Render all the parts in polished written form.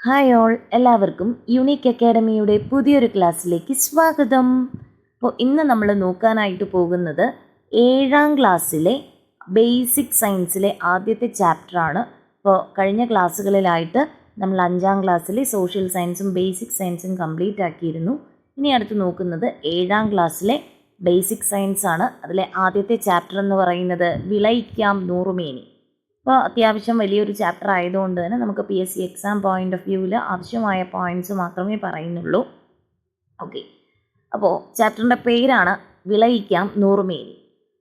Hi all, എല്ലാവർക്കും unique അക്കാഡമിയുടെ പുതിയൊരു ക്ലാസ്സിലേക്ക് സ്വാഗതം. അപ്പോൾ ഇന്ന് നമ്മൾ നോക്കാനായിട്ട് പോകുന്നത് 7ാം ക്ലാസ്സിലെ ബേസിക് സയൻസിലെ ആദ്യത്തെ ചാപ്റ്ററാണ്. അപ്പോൾ കഴിഞ്ഞ ക്ലാസ്സുകളിലായിട്ട് നമ്മൾ 5ാം ക്ലാസ്സിലെ സോഷ്യൽ സയൻസും ബേസിക് സയൻസും കംപ്ലീറ്റ് ആക്കിയിരുന്നു. ഇനി അടുത്ത് നോക്കുന്നത് 7ാം ക്ലാസ്സിലെ ബേസിക് സയൻസ് ആണ്. അതിലെ ആദ്യത്തെ ചാപ്റ്റർ എന്ന് പറയുന്നത് വിളയിക്കാം നൂറുമേനി. അപ്പോൾ അത്യാവശ്യം വലിയൊരു ചാപ്റ്റർ ആയതുകൊണ്ട് തന്നെ നമുക്ക് PSC എക്സാം പോയിൻ്റ് ഓഫ് വ്യൂവിൽ ആവശ്യമായ പോയിൻറ്റ്സ് മാത്രമേ പറയുന്നുള്ളൂ. ഓക്കെ, അപ്പോൾ ചാപ്റ്ററിൻ്റെ പേരാണ് വിളയിക്കാം നൂറുമേനി.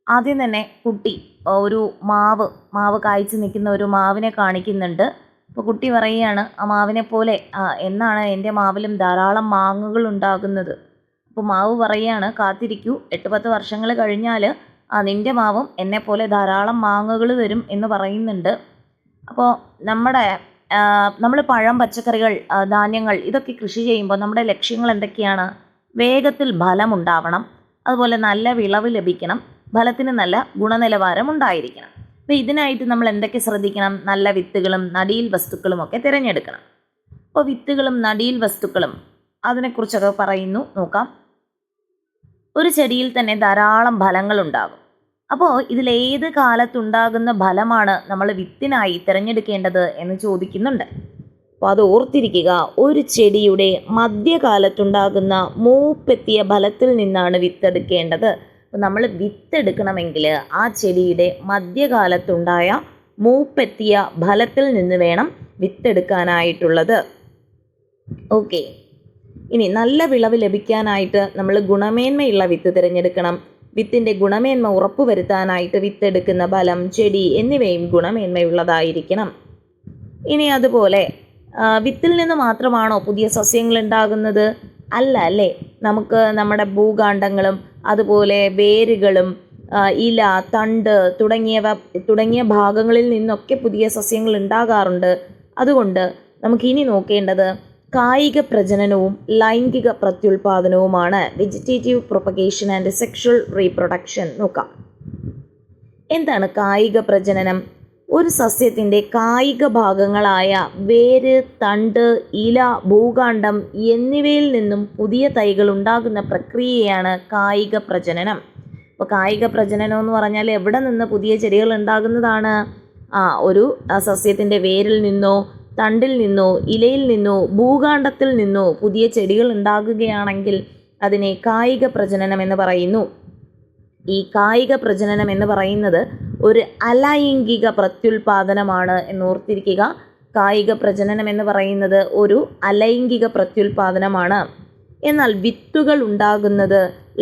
ആദ്യം തന്നെ കുട്ടി ഒരു മാവ് കായ്ച്ചു നിൽക്കുന്ന ഒരു മാവിനെ കാണിക്കുന്നുണ്ട്. അപ്പോൾ കുട്ടി പറയുകയാണ്, ആ മാവിനെ പോലെ എന്നാണ് എൻ്റെ മാവിലും ധാരാളം മാങ്ങകൾ ഉണ്ടാകുന്നത്. അപ്പോൾ മാവ് പറയുകയാണ്, കാത്തിരിക്കൂ, 8-10 വർഷങ്ങൾ കഴിഞ്ഞാൽ നിൻ്റെ മാവും എന്നെപ്പോലെ ധാരാളം മാങ്ങകൾ തരും എന്ന് പറയുന്നുണ്ട്. അപ്പോൾ നമ്മൾ പഴം, പച്ചക്കറികൾ, ധാന്യങ്ങൾ ഇതൊക്കെ കൃഷി ചെയ്യുമ്പോൾ നമ്മുടെ ലക്ഷ്യങ്ങൾ എന്തൊക്കെയാണ്? വേഗത്തിൽ ഫലമുണ്ടാവണം, അതുപോലെ നല്ല വിളവ് ലഭിക്കണം, ഫലത്തിന് നല്ല ഗുണനിലവാരം ഉണ്ടായിരിക്കണം. അപ്പോൾ ഇതിനായിട്ട് നമ്മൾ എന്തൊക്കെ ശ്രദ്ധിക്കണം? നല്ല വിത്തുകളും നടീൽ വസ്തുക്കളും ഒക്കെ തിരഞ്ഞെടുക്കണം. അപ്പോൾ വിത്തുകളും നടീൽ വസ്തുക്കളും അതിനെക്കുറിച്ചൊക്കെ പറയുന്നു, നോക്കാം. ഒരു ചെടിയിൽ തന്നെ ധാരാളം ഫലങ്ങളുണ്ടാകും. അപ്പോൾ ഇതിലേത് കാലത്തുണ്ടാകുന്ന ഫലമാണ് നമ്മൾ വിത്തിനായി തിരഞ്ഞെടുക്കേണ്ടത് എന്ന് ചോദിക്കുന്നുണ്ട്. അപ്പോൾ അത് ഓർത്തിരിക്കുക. ഒരു ചെടിയുടെ മധ്യകാലത്തുണ്ടാകുന്ന മൂപ്പെത്തിയ ഫലത്തിൽ നിന്നാണ് വിത്തെടുക്കേണ്ടത്. അപ്പോൾ നമ്മൾ വിത്തെടുക്കണമെങ്കിൽ ആ ചെടിയുടെ മധ്യകാലത്തുണ്ടായ മൂപ്പെത്തിയ ഫലത്തിൽ നിന്ന് വേണം വിത്തെടുക്കാനായിട്ടുള്ളത്. ഓക്കെ, ഇനി നല്ല വിളവ് ലഭിക്കാനായിട്ട് നമ്മൾ ഗുണമേന്മയുള്ള വിത്ത് തിരഞ്ഞെടുക്കണം. വിത്തിൻ്റെ ഗുണമേന്മ ഉറപ്പുവരുത്താനായിട്ട് വിത്തെടുക്കുന്ന ഫലം, ചെടി എന്നിവയും ഗുണമേന്മയുള്ളതായിരിക്കണം. ഇനി അതുപോലെ വിത്തിൽ നിന്ന് മാത്രമാണോ പുതിയ സസ്യങ്ങൾ ഉണ്ടാകുന്നത്? അല്ലേ, നമുക്ക് നമ്മുടെ അതുപോലെ വേരുകളും ഇല, തണ്ട് തുടങ്ങിയ ഭാഗങ്ങളിൽ നിന്നൊക്കെ പുതിയ സസ്യങ്ങൾ ഉണ്ടാകാറുണ്ട്. അതുകൊണ്ട് നമുക്കിനി നോക്കേണ്ടത് കായിക പ്രജനനവും ലൈംഗിക പ്രത്യുൽപാദനവുമാണ്. Vegetative propagation and sexual reproduction നോക്കാം. എന്താണ് കായിക പ്രജനനം? ഒരു സസ്യത്തിൻ്റെ കായിക ഭാഗങ്ങളായ വേര്, തണ്ട്, ഇല, ഭൂകാണ്ഡം എന്നിവയിൽ നിന്നും പുതിയ തൈകൾ ഉണ്ടാകുന്ന പ്രക്രിയയാണ് കായിക പ്രജനനം. അപ്പോൾ കായിക പ്രജനനം എന്ന് പറഞ്ഞാൽ എവിടെ നിന്ന് പുതിയ ചെടികൾ ഉണ്ടാകുന്നതാണ്? ഒരു സസ്യത്തിൻ്റെ വേരിൽ നിന്നോ, തണ്ടിൽ നിന്നോ, ഇലയിൽ നിന്നോ, ഭൂകാണ്ഡത്തിൽ നിന്നോ പുതിയ ചെടികൾ ഉണ്ടാകുകയാണെങ്കിൽ അതിനെ കായിക പ്രജനനം എന്ന് പറയുന്നു. ഈ കായിക പ്രജനനം എന്ന് പറയുന്നത് ഒരു അലൈംഗിക പ്രത്യുൽപാദനമാണ് എന്നോർത്തിരിക്കുക. കായിക പ്രജനനം എന്ന് പറയുന്നത് ഒരു അലൈംഗിക പ്രത്യുൽപാദനമാണ്. എന്നാൽ വിത്തുകൾ ഉണ്ടാകുന്നത്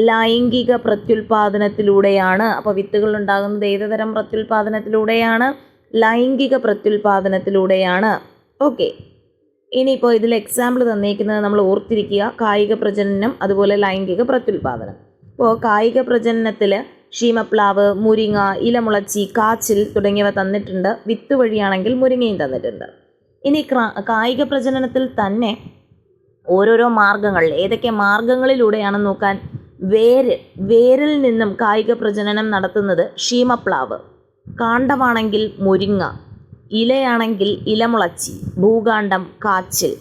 ലൈംഗിക പ്രത്യുൽപാദനത്തിലൂടെയാണ്. അപ്പോൾ വിത്തുകൾ ഉണ്ടാകുന്നത് ഏത് തരം പ്രത്യുൽപാദനത്തിലൂടെയാണ്? ലൈംഗിക പ്രത്യുൽപാദനത്തിലൂടെയാണ്. ഓക്കെ, ഇനിയിപ്പോൾ ഇതിൽ എക്സാമ്പിൾ തന്നിരിക്കുന്നത് നമ്മൾ ഓർത്തിരിക്കുക. കായിക പ്രജനനം, അതുപോലെ ലൈംഗിക പ്രത്യുൽപാദനം. ഇപ്പോൾ കായിക പ്രജനനത്തിൽ ശീമപ്ലാവ്, മുരിങ്ങ, ഇലമുളച്ചി, കാച്ചിൽ തുടങ്ങിയവ തന്നിട്ടുണ്ട്. വിത്ത് വഴിയാണെങ്കിൽ മുരിങ്ങയും തന്നിട്ടുണ്ട്. ഇനി കായിക പ്രജനനത്തിൽ തന്നെ ഓരോരോ മാർഗങ്ങൾ, ഏതൊക്കെ മാർഗങ്ങളിലൂടെയാണെന്ന് നോക്കാൻ. വേരിൽ നിന്നും കായിക പ്രജനനം നടത്തുന്നത് ശീമപ്ലാവ്, കാണ്ഡമാണെങ്കിൽ മുരിങ്ങ, ഇലയാണെങ്കിൽ ഇലമുളച്ചി, ഭൂകാണ്ഡം കാച്ചിൽ.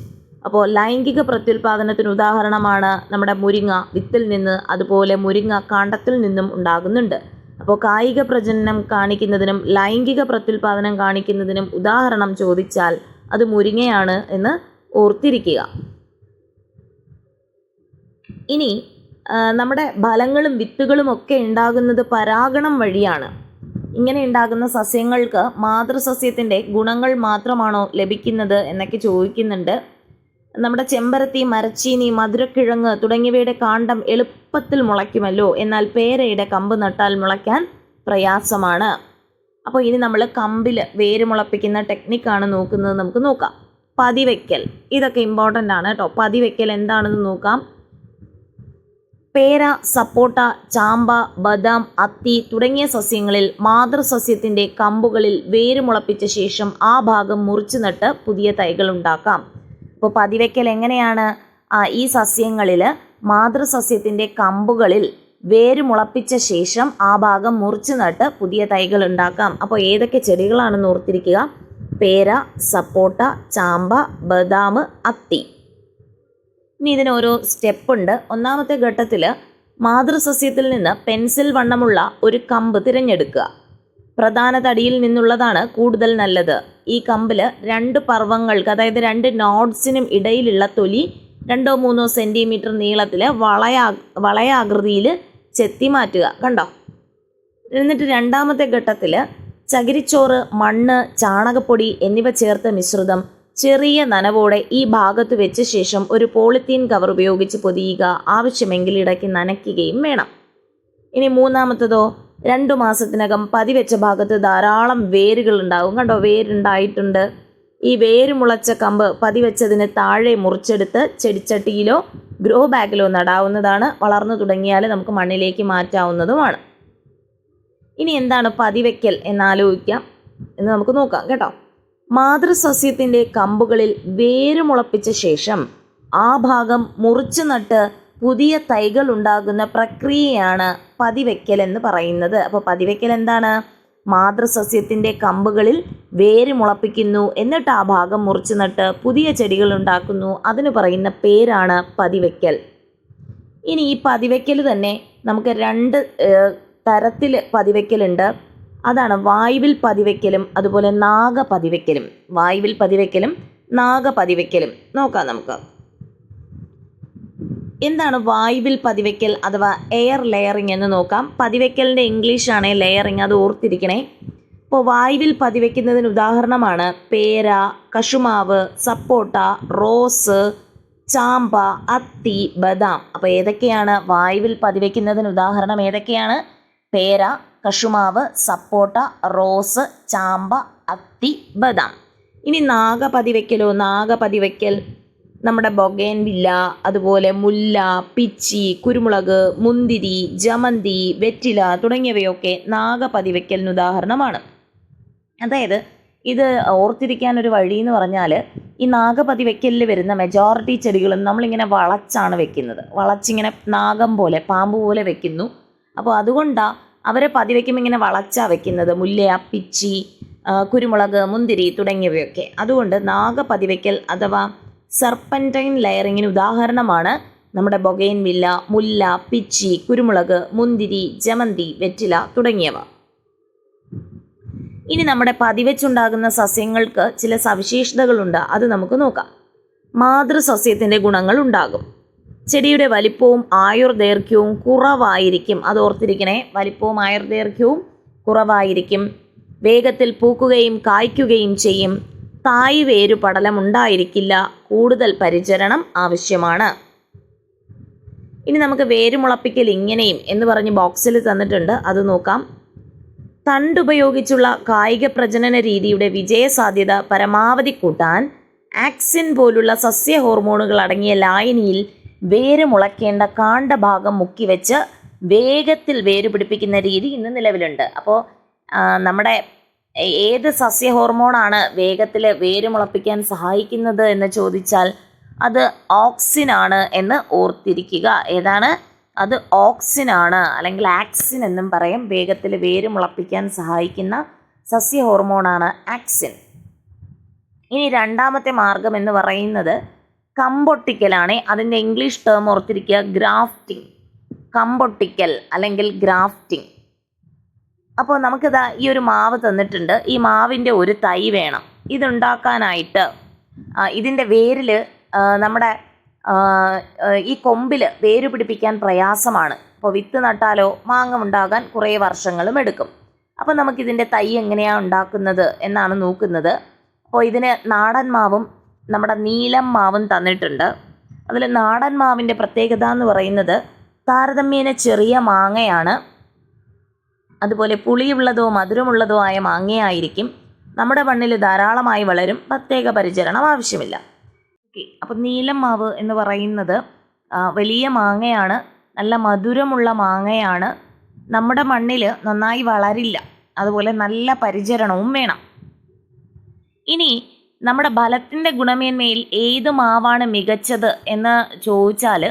അപ്പോൾ ലൈംഗിക പ്രത്യുൽപാദനത്തിന് ഉദാഹരണമാണ് നമ്മുടെ മുരിങ്ങ, വിത്തിൽ നിന്ന്, അതുപോലെ മുരിങ്ങ കാണ്ഡത്തിൽ നിന്നും ഉണ്ടാകുന്നുണ്ട്. അപ്പോൾ കായിക പ്രജനനം കാണിക്കുന്നതിനും ലൈംഗിക പ്രത്യുൽപാദനം കാണിക്കുന്നതിനും ഉദാഹരണം ചോദിച്ചാൽ അത് മുരിങ്ങയാണ് എന്ന് ഓർത്തിരിക്കുക. ഇനി നമ്മുടെ ഫലങ്ങളും വിത്തുകളും ഒക്കെ ഉണ്ടാകുന്നത് പരാഗണം വഴിയാണ്. ഇങ്ങനെ ഉണ്ടാകുന്ന സസ്യങ്ങൾക്ക് മാതൃസസ്യത്തിൻ്റെ ഗുണങ്ങൾ മാത്രമാണോ ലഭിക്കുന്നത് എന്നൊക്കെ ചോദിക്കുന്നുണ്ട്. നമ്മുടെ ചെമ്പരത്തി, മരച്ചീനി, മധുരക്കിഴങ്ങ് തുടങ്ങിയവയുടെ കാണ്ഡം എളുപ്പത്തിൽ മുളയ്ക്കുമല്ലോ, എന്നാൽ പേരയുടെ കമ്പ് നട്ടാൽ മുളയ്ക്കാൻ പ്രയാസമാണ്. അപ്പോൾ ഇനി നമ്മൾ കമ്പിൽ വേര് മുളപ്പിക്കുന്ന ടെക്നിക്കാണ് നോക്കുന്നത്. നമുക്ക് നോക്കാം. പതിവയ്ക്കൽ, ഇതൊക്കെ ഇമ്പോർട്ടൻ്റ് ആണ് കേട്ടോ. പതിവയ്ക്കൽ എന്താണെന്ന് നോക്കാം. പേര, സപ്പോട്ട, ചാമ്പ, ബദാം, അത്തി തുടങ്ങിയ സസ്യങ്ങളിൽ മാതൃസസ്യത്തിൻ്റെ കമ്പുകളിൽ വേര് മുളപ്പിച്ച ശേഷം ആ ഭാഗം മുറിച്ചു നട്ട് പുതിയ തൈകൾ ഉണ്ടാക്കാം. അപ്പോൾ പതിവയ്ക്കൽ എങ്ങനെയാണ്? ഈ സസ്യങ്ങളിൽ മാതൃസസ്യത്തിൻ്റെ കമ്പുകളിൽ വേര് മുളപ്പിച്ച ശേഷം ആ ഭാഗം മുറിച്ചു നട്ട് പുതിയ തൈകൾ ഉണ്ടാക്കാം. അപ്പോൾ ഏതൊക്കെ ചെടികളാണെന്ന് ഓർത്തിരിക്കുക. പേര, സപ്പോട്ട, ചാമ്പ, ബദാം, അത്തി. ഇനി ഇതിന് ഓരോ സ്റ്റെപ്പുണ്ട്. ഒന്നാമത്തെ ഘട്ടത്തിൽ മാതൃസസ്യത്തിൽ നിന്ന് പെൻസിൽ വണ്ണമുള്ള ഒരു കമ്പ് തിരഞ്ഞെടുക്കുക. പ്രധാന തടിയിൽ നിന്നുള്ളതാണ് കൂടുതൽ നല്ലത്. ഈ കമ്പിൽ 2 പർവ്വങ്ങൾക്ക്, അതായത് 2 നോഡ്സിനും ഇടയിലുള്ള തൊലി 2-3 സെൻറ്റിമീറ്റർ നീളത്തിൽ വളയാകൃതിയിൽ ചെത്തി മാറ്റുക. കണ്ടോ? എന്നിട്ട് രണ്ടാമത്തെ ഘട്ടത്തിൽ ചകിരിച്ചോറ്, മണ്ണ്, ചാണകപ്പൊടി എന്നിവ ചേർത്ത മിശ്രിതം ചെറിയ നനവോടെ ഈ ഭാഗത്ത് വെച്ച ശേഷം ഒരു പോളിത്തീൻ കവർ ഉപയോഗിച്ച് പൊതിയുക. ആവശ്യമെങ്കിൽ ഇടയ്ക്ക് നനയ്ക്കുകയും വേണം. ഇനി മൂന്നാമത്തതോ, 2 മാസത്തിനകം പതിവെച്ച ഭാഗത്ത് ധാരാളം വേരുകൾ ഉണ്ടാവും. കണ്ടോ? വേരുണ്ടായിട്ടുണ്ട്. ഈ വേര് മുളച്ച കമ്പ് പതിവെച്ചതിന് താഴെ മുറിച്ചെടുത്ത് ചെടിച്ചട്ടിയിലോ ഗ്രോ ബാഗിലോ നടാവുന്നതാണ്. വളർന്നു തുടങ്ങിയാൽ നമുക്ക് മണ്ണിലേക്ക് മാറ്റാവുന്നതുമാണ്. ഇനി എന്താണ് പതിവെക്കൽ എന്നാലോചിക്കാം എന്ന് നമുക്ക് നോക്കാം കേട്ടോ. മാതൃസസ്യത്തിൻ്റെ കമ്പുകളിൽ വേര് മുളപ്പിച്ച ശേഷം ആ ഭാഗം മുറിച്ചു നട്ട് പുതിയ തൈകൾ ഉണ്ടാകുന്ന പ്രക്രിയയാണ് പതിവെക്കൽ എന്ന് പറയുന്നത്. അപ്പോൾ പതിവെക്കൽ എന്താണ്? മാതൃസസ്യത്തിൻ്റെ കമ്പുകളിൽ വേര് മുളപ്പിക്കുന്നു, എന്നിട്ട് ആ ഭാഗം മുറിച്ചു നട്ട് പുതിയ ചെടികൾ ഉണ്ടാക്കുന്നു. അതിന് പറയുന്ന പേരാണ് പതിവെക്കൽ. ഇനി ഈ പതിവെക്കൽ തന്നെ നമുക്ക് 2 തരത്തിൽ പതിവെക്കലുണ്ട്. അതാണ് വായുവിൽ പതിവെക്കലും അതുപോലെ നാഗപതിവെക്കലും. വായുവിൽ പതിവെക്കലും നാഗപതിവെക്കലും നോക്കാം നമുക്ക്. എന്താണ് വായുവിൽ പതിവെക്കൽ അഥവാ എയർ ലെയറിംഗ് എന്ന് നോക്കാം. പതിവെക്കലിൻ്റെ ഇംഗ്ലീഷാണ് ലെയറിംഗ്, അത് ഓർത്തിരിക്കണേ. ഇപ്പോൾ വായുവിൽ പതിവെക്കുന്നതിന് ഉദാഹരണമാണ് പേര, കശുമാവ്, സപ്പോട്ട, റോസ്, ചാമ്പ, അത്തി, ബദാം. അപ്പോൾ ഏതൊക്കെയാണ് വായുവിൽ പതിവെക്കുന്നതിന് ഉദാഹരണം? ഏതൊക്കെയാണ്? പേര, കശുമാവ്, സപ്പോട്ട, റോസ്, ചാമ്പ, അത്തി, ബദാം. ഇനി നാഗപതിവെക്കലോ? നാഗപതിവെക്കൽ നമ്മുടെ ബൊഗേൻവില്ല, അതുപോലെ മുല്ല, പിച്ചി, കുരുമുളക്, മുന്തിരി, ജമന്തി, വെറ്റില തുടങ്ങിയവയൊക്കെ നാഗപതിവെക്കലിന് ഉദാഹരണമാണ്. അതായത് ഇത് ഓർത്തിരിക്കാനൊരു വഴി എന്ന് പറഞ്ഞാൽ, ഈ നാഗപതിവെക്കലിൽ വരുന്ന മെജോറിറ്റി ചെടികളും നമ്മളിങ്ങനെ വളച്ചാണ് വെക്കുന്നത്. വളച്ചിങ്ങനെ നാഗം പോലെ, പാമ്പ് പോലെ വെക്കുന്നു. അപ്പോൾ അതുകൊണ്ടാണ് അവരെ പതിവെക്കുമ്പോൾ ഇങ്ങനെ വളച്ചാണ് വെക്കുന്നത്. മുല്ല, പിച്ചി, കുരുമുളക്, മുന്തിരി തുടങ്ങിയവയൊക്കെ. അതുകൊണ്ട് നാഗപതിവെക്കൽ അഥവാ സർപ്പൻറ്റൈൻ ലെയറിങ്ങിന് ഉദാഹരണമാണ് നമ്മുടെ ബൊഗെയിൻവില്ല, മുല്ല, പിച്ചി, കുരുമുളക്, മുന്തിരി, ജമന്തി, വെറ്റില തുടങ്ങിയവ. ഇനി നമ്മുടെ പതിവെച്ചുണ്ടാകുന്ന സസ്യങ്ങൾക്ക് ചില സവിശേഷതകളുണ്ട്. അത് നമുക്ക് നോക്കാം. മാതൃസസ്യത്തിൻ്റെ ഗുണങ്ങൾ ഉണ്ടാകും. ചെടിയുടെ വലിപ്പവും ആയുർദൈർഘ്യവും കുറവായിരിക്കും. അത് ഓർത്തിരിക്കണേ. വലിപ്പവും ആയുർദൈർഘ്യവും കുറവായിരിക്കും. വേഗത്തിൽ പൂക്കുകയും കായ്ക്കുകയും ചെയ്യും. തായ് വേരു പടലം ഉണ്ടായിരിക്കില്ല. കൂടുതൽ പരിചരണം ആവശ്യമാണ്. ഇനി നമുക്ക് വേര് മുളപ്പിക്കൽ ഇങ്ങനെയും എന്ന് പറഞ്ഞ് ബോക്സിൽ തന്നിട്ടുണ്ട്, അത് നോക്കാം. തണ്ടുപയോഗിച്ചുള്ള കായിക പ്രജനന രീതിയുടെ വിജയസാധ്യത പരമാവധി കൂട്ടാൻ ആക്സിൻ പോലുള്ള സസ്യ ഹോർമോണുകൾ അടങ്ങിയ ലായനിയിൽ വേര് മുളയ്ക്കേണ്ട കാണ്ഡഭാഗം മുക്കിവെച്ച് വേഗത്തിൽ വേര് പിടിപ്പിക്കുന്ന രീതി ഇന്ന് നിലവിലുണ്ട്. അപ്പോൾ നമ്മുടെ ഏത് സസ്യ ഹോർമോണാണ് വേഗത്തിൽ വേര് മുളപ്പിക്കാൻ സഹായിക്കുന്നത് എന്ന് ചോദിച്ചാൽ അത് ഓക്സിനാണ് എന്ന് ഓർത്തിരിക്കുക. ഏതാണ്? അത് ഓക്സിനാണ്, അല്ലെങ്കിൽ ആക്സിൻ എന്നും പറയും. വേഗത്തിൽ വേര് മുളപ്പിക്കാൻ സഹായിക്കുന്ന സസ്യ ഹോർമോണാണ് ആക്സിൻ. ഇനി രണ്ടാമത്തെ മാർഗം എന്ന് പറയുന്നത് കമ്പൊട്ടിക്കലാണ്. അതിൻ്റെ ഇംഗ്ലീഷ് ടേം ഓർത്തിരിക്കുക, ഗ്രാഫ്റ്റിംഗ്. കമ്പൊട്ടിക്കൽ അല്ലെങ്കിൽ ഗ്രാഫ്റ്റിംഗ്. അപ്പോൾ നമുക്കിതാ ഈ ഒരു മാവ് തന്നിട്ടുണ്ട്. ഈ മാവിൻ്റെ ഒരു തൈ വേണം. ഇതുണ്ടാക്കാനായിട്ട് ഇതിൻ്റെ വേരിൽ നമ്മുടെ ഈ കൊമ്പിൽ വേര് പിടിപ്പിക്കാൻ പ്രയാസമാണ്. അപ്പോൾ വിത്ത് നട്ടാലോ മാങ്ങ ഉണ്ടാകാൻ കുറേ വർഷങ്ങളും എടുക്കും. അപ്പോൾ നമുക്കിതിൻ്റെ തൈ എങ്ങനെയാണ് ഉണ്ടാക്കുന്നത് എന്നാണ് നോക്കുന്നത്. അപ്പോൾ ഇതിന് നാടൻ മാവും നമ്മുടെ നീലം മാവും തന്നിട്ടുണ്ട്. അതിൽ നാടൻ മാവിൻ്റെ പ്രത്യേകത എന്ന് പറയുന്നത് താരതമ്യേന ചെറിയ മാങ്ങയാണ്. അതുപോലെ പുളിയുള്ളതോ മധുരമുള്ളതോ ആയ മാങ്ങയായിരിക്കും. നമ്മുടെ മണ്ണിൽ ധാരാളമായി വളരും. പ്രത്യേക പരിചരണം ആവശ്യമില്ല. ഓക്കെ, അപ്പോൾ നീലം മാവ് എന്ന് പറയുന്നത് വലിയ മാങ്ങയാണ്. നല്ല മധുരമുള്ള മാങ്ങയാണ്. നമ്മുടെ മണ്ണിൽ നന്നായി വളരില്ല. അതുപോലെ നല്ല പരിചരണവും വേണം. ഇനി നമ്മുടെ ഫലത്തിൻ്റെ ഗുണമേന്മയിൽ ഏത് മാവാണ് മികച്ചത് എന്ന് ചോദിച്ചാൽ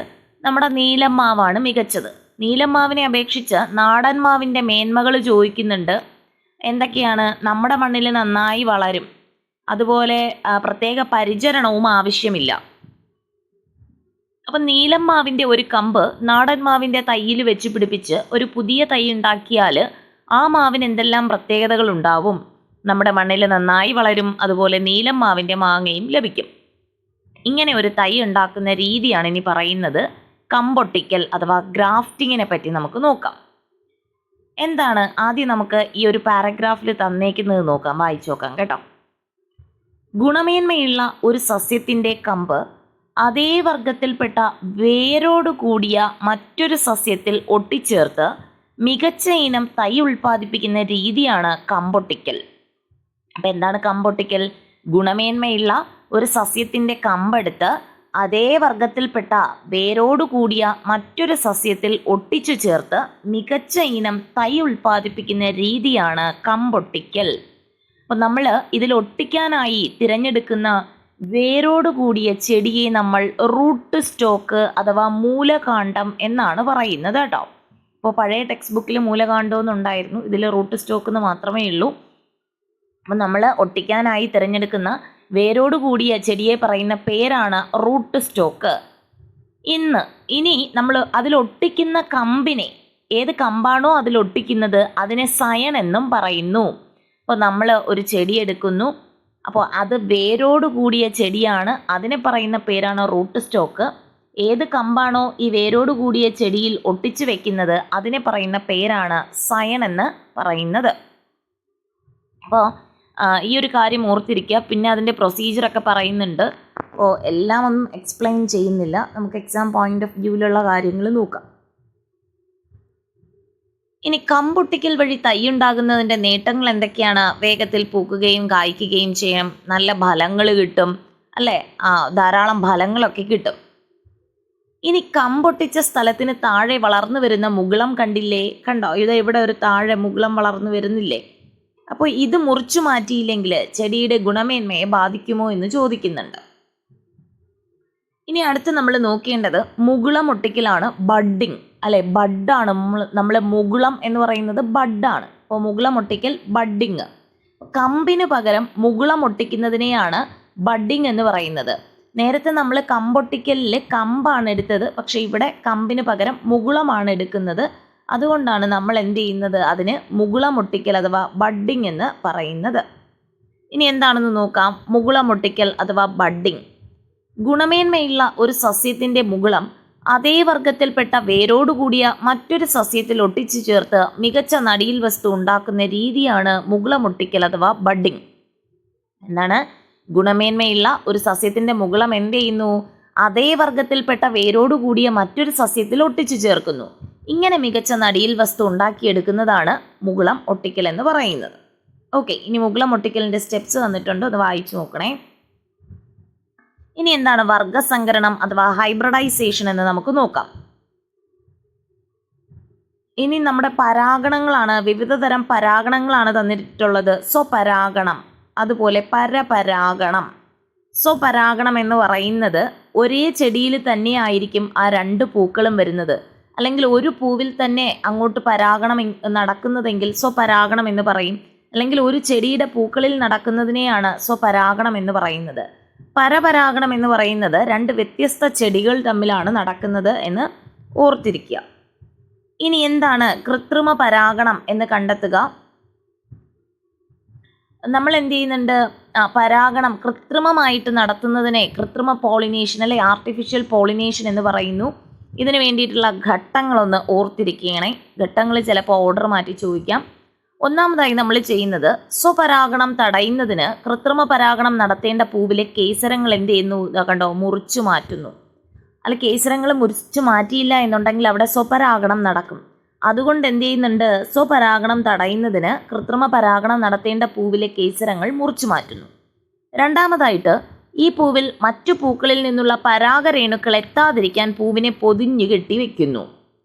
നമ്മുടെ നീലം മാവാണ് മികച്ചത്. നീലം മാവിനെ അപേക്ഷിച്ച് നാടൻ മാവിൻ്റെ മേന്മകൾ ചോദിക്കുന്നുണ്ട്. എന്തൊക്കെയാണ്? നമ്മുടെ മണ്ണിൽ നന്നായി വളരും. അതുപോലെ പ്രത്യേക പരിചരണവും ആവശ്യമില്ല. അപ്പം നീലം മാവിൻ്റെ ഒരു കമ്പ് നാടൻ മാവിൻ്റെ തൈയിൽ വെച്ച് പിടിപ്പിച്ച് ഒരു പുതിയ തൈ ഉണ്ടാക്കിയാൽ ആ മാവിന് എന്തെല്ലാം പ്രത്യേകതകൾ ഉണ്ടാവും? നമ്മുടെ മണ്ണിൽ നന്നായി വളരും, അതുപോലെ നീലം മാവിൻ്റെ മാങ്ങയും ലഭിക്കും. ഇങ്ങനെ ഒരു തൈ ഉണ്ടാക്കുന്ന രീതിയാണ് ഇനി പറയുന്നത്. കമ്പൊട്ടിക്കൽ അഥവാ ഗ്രാഫ്റ്റിങ്ങിനെ പറ്റി നമുക്ക് നോക്കാം. എന്താണ് ആദ്യം നമുക്ക് ഈ ഒരു പാരഗ്രാഫിൽ തന്നേക്കുന്നത് നോക്കാം, വായിച്ചു നോക്കാം കേട്ടോ. ഗുണമേന്മയുള്ള ഒരു സസ്യത്തിൻ്റെ കമ്പ് അതേ വർഗത്തിൽപ്പെട്ട വേരോട് കൂടിയ മറ്റൊരു സസ്യത്തിൽ ഒട്ടിച്ചേർത്ത് മികച്ച ഇനം തൈ ഉൽപ്പാദിപ്പിക്കുന്ന രീതിയാണ് കമ്പൊട്ടിക്കൽ. അപ്പം എന്താണ് കമ്പൊട്ടിക്കൽ? ഗുണമേന്മയുള്ള ഒരു സസ്യത്തിൻ്റെ കമ്പെടുത്ത് അതേ വർഗത്തിൽപ്പെട്ട വേരോട് കൂടിയ മറ്റൊരു സസ്യത്തിൽ ഒട്ടിച്ചു ചേർത്ത് മികച്ച ഇനം തൈ ഉൽപ്പാദിപ്പിക്കുന്ന രീതിയാണ് കമ്പൊട്ടിക്കൽ. അപ്പം നമ്മൾ ഇതിൽ ഒട്ടിക്കാനായി തിരഞ്ഞെടുക്കുന്ന വേരോട് കൂടിയ ചെടിയെ നമ്മൾ റൂട്ട് സ്റ്റോക്ക് അഥവാ മൂലകാണ്ഡം എന്നാണ് പറയുന്നത് കേട്ടോ. ഇപ്പോൾ പഴയ ടെക്സ്റ്റ് ബുക്കിൽ മൂലകാണ്ഡമെന്നുണ്ടായിരുന്നു, ഇതിൽ റൂട്ട് സ്റ്റോക്ക് എന്ന് മാത്രമേ ഉള്ളൂ. അപ്പം നമ്മൾ ഒട്ടിക്കാനായി തിരഞ്ഞെടുക്കുന്ന വേരോട് കൂടിയ ചെടിയെ പറയുന്ന പേരാണ് റൂട്ട് സ്റ്റോക്ക്. ഇനി നമ്മൾ അതിലൊട്ടിക്കുന്ന കമ്പിനെ, ഏത് കമ്പാണോ അതിലൊട്ടിക്കുന്നത് അതിനെ സയൻ എന്നും പറയുന്നു. അപ്പോൾ നമ്മൾ ഒരു ചെടി എടുക്കുന്നു, അപ്പോൾ അത് വേരോട് കൂടിയ ചെടിയാണ്, അതിനെ പറയുന്ന പേരാണ് റൂട്ട് സ്റ്റോക്ക്. ഏത് കമ്പാണോ ഈ വേരോട് കൂടിയ ചെടിയിൽ ഒട്ടിച്ചു വെക്കുന്നത് അതിനെ പറയുന്ന പേരാണ് സയൻ എന്ന് പറയുന്നത്. അപ്പോൾ ഈ ഒരു കാര്യം ഓർത്തിരിക്കുക. പിന്നെ അതിൻ്റെ പ്രൊസീജിയറൊക്കെ പറയുന്നുണ്ട്. അപ്പോൾ എല്ലാം ഒന്നും എക്സ്പ്ലെയിൻ ചെയ്യുന്നില്ല, നമുക്ക് എക്സാം പോയിന്റ് ഓഫ് വ്യൂവിലുള്ള കാര്യങ്ങൾ നോക്കാം. ഇനി കമ്പൊട്ടിക്കൽ വഴി തൈ ഉണ്ടാകുന്നതിൻ്റെ നേട്ടങ്ങൾ എന്തൊക്കെയാണ്? വേഗത്തിൽ പൂക്കുകയും കായ്ക്കുകയും ചെയ്യും, നല്ല ഫലങ്ങൾ കിട്ടും, അല്ലേ? ധാരാളം ഫലങ്ങളൊക്കെ കിട്ടും. ഇനി കമ്പൊട്ടിച്ച സ്ഥലത്തിന് താഴെ വളർന്നു വരുന്ന മുകുളം കണ്ടില്ലേ? കണ്ടോ, ഇവിടെ ഒരു താഴെ മുകുളം വളർന്നു വരുന്നില്ലേ? അപ്പോൾ ഇത് മുറിച്ചു മാറ്റിയില്ലെങ്കിൽ ചെടിയുടെ ഗുണമേന്മയെ ബാധിക്കുമോ എന്ന് ചോദിക്കുന്നുണ്ട്. ഇനി അടുത്ത് നമ്മൾ നോക്കേണ്ടത് മുകുളം ഒട്ടിക്കലാണ്, ബഡ്ഡിങ്, അല്ലെ? ബഡാണ് നമ്മൾ മുകുളം എന്ന് പറയുന്നത് ബഡാണ്. അപ്പോൾ മുകുളം ഒട്ടിക്കൽ ബഡ്ഡിങ്. കമ്പിന് പകരം മുകുളം ഒട്ടിക്കുന്നതിനെയാണ് ബഡ്ഡിങ് എന്ന് പറയുന്നത്. നേരത്തെ നമ്മൾ കമ്പൊട്ടിക്കലിൽ കമ്പാണ് എടുത്തത്, പക്ഷേ ഇവിടെ കമ്പിന് പകരം മുകുളമാണ് എടുക്കുന്നത്. അതുകൊണ്ടാണ് നമ്മൾ എന്ത് ചെയ്യുന്നത്, അതിന് മുകുളം ഒട്ടിക്കൽ അഥവാ ബഡ്ഡിങ് എന്ന് പറയുന്നത്. ഇനി എന്താണെന്ന് നോക്കാം. മുകുളം ഒട്ടിക്കൽ അഥവാ ബഡ്ഡിങ്. ഗുണമേന്മയുള്ള ഒരു സസ്യത്തിൻ്റെ മുകുളം അതേ വർഗത്തിൽപ്പെട്ട വേരോടുകൂടിയ മറ്റൊരു സസ്യത്തിൽ ഒട്ടിച്ചു ചേർത്ത് മികച്ച നടീൽ വസ്തു ഉണ്ടാക്കുന്ന രീതിയാണ് മുകുളം ഒട്ടിക്കൽ അഥവാ ബഡ്ഡിങ്. എന്താണ്? ഗുണമേന്മയുള്ള ഒരു സസ്യത്തിൻ്റെ മുകുളം എന്ത് ചെയ്യുന്നു? അതേ വർഗത്തിൽപ്പെട്ട വേരോടുകൂടിയ മറ്റൊരു സസ്യത്തിൽ ഒട്ടിച്ചു ചേർക്കുന്നു. ഇങ്ങനെ മികച്ച നടീൽ വസ്തു ഉണ്ടാക്കിയെടുക്കുന്നതാണ് മുകുളം ഒട്ടിക്കൽ എന്ന് പറയുന്നത്. ഓക്കെ, ഇനി മുകുളം ഒട്ടിക്കലിൻ്റെ സ്റ്റെപ്സ് തന്നിട്ടുണ്ട്, അത് വായിച്ചു നോക്കണേ. ഇനി എന്താണ് വർഗസങ്കരണം അഥവാ ഹൈബ്രിഡൈസേഷൻ എന്ന് നമുക്ക് നോക്കാം. ഇനി നമ്മുടെ പരാഗണങ്ങളാണ്, വിവിധ തരം പരാഗണങ്ങളാണ് തന്നിട്ടുള്ളത്. സ്വപരാഗണം, അതുപോലെ പരപരാഗണം. സ്വപരാഗണം എന്ന് പറയുന്നത് ഒരേ ചെടിയിൽ തന്നെ ആയിരിക്കും ആ രണ്ട് പൂക്കളും വരുന്നത്, അല്ലെങ്കിൽ ഒരു പൂവിൽ തന്നെ അങ്ങോട്ട് പരാഗണം നടക്കുന്നതെങ്കിൽ സ്വപരാഗണം എന്ന് പറയും. അല്ലെങ്കിൽ ഒരു ചെടിയുടെ പൂക്കളിൽ നടക്കുന്നതിനെയാണ് സ്വപരാഗണം എന്ന് പറയുന്നത്. പരപരാഗണം എന്ന് പറയുന്നത് രണ്ട് വ്യത്യസ്ത ചെടികൾ തമ്മിലാണ് നടക്കുന്നത് എന്ന് ഓർത്തിരിക്കുക. ഇനി എന്താണ് കൃത്രിമ പരാഗണം എന്ന് കണ്ടെത്തുക. നമ്മൾ എന്ത് ചെയ്യുന്നുണ്ട്? പരാഗണം കൃത്രിമമായിട്ട് നടത്തുന്നതിനെ കൃത്രിമ പോളിനേഷൻ, അല്ലെ ആർട്ടിഫിഷ്യൽ പോളിനേഷൻ എന്ന് പറയുന്നു. ഇതിന് വേണ്ടിയിട്ടുള്ള ഘട്ടങ്ങളൊന്ന് ഓർത്തിരിക്കുകയാണെ. ഘട്ടങ്ങൾ ചിലപ്പോൾ ഓർഡർ മാറ്റി ചോദിക്കാം. ഒന്നാമതായി നമ്മൾ ചെയ്യുന്നത്, സ്വപരാഗണം തടയുന്നതിന് കൃത്രിമ പരാഗണം നടത്തേണ്ട പൂവിലെ കേസരങ്ങൾ എന്ത് ചെയ്യുന്നു? കണ്ടോ, മുറിച്ചു മാറ്റുന്നു. അല്ല, കേസരങ്ങൾ മുറിച്ചു മാറ്റിയില്ല എന്നുണ്ടെങ്കിൽ അവിടെ സ്വപരാഗണം നടക്കും. അതുകൊണ്ട് എന്ത് ചെയ്യുന്നുണ്ട്? സ്വപരാഗണം തടയുന്നതിന് കൃത്രിമ പരാഗണം നടത്തേണ്ട പൂവിലെ കേസരങ്ങൾ മുറിച്ചു മാറ്റുന്നു. രണ്ടാമതായിട്ട്, ഈ പൂവിൽ മറ്റു പൂക്കളിൽ നിന്നുള്ള പരാഗരേണുക്കൾ എത്താതിരിക്കാൻ പൂവിനെ പൊതിഞ്ഞു കെട്ടി വെക്കുന്നു.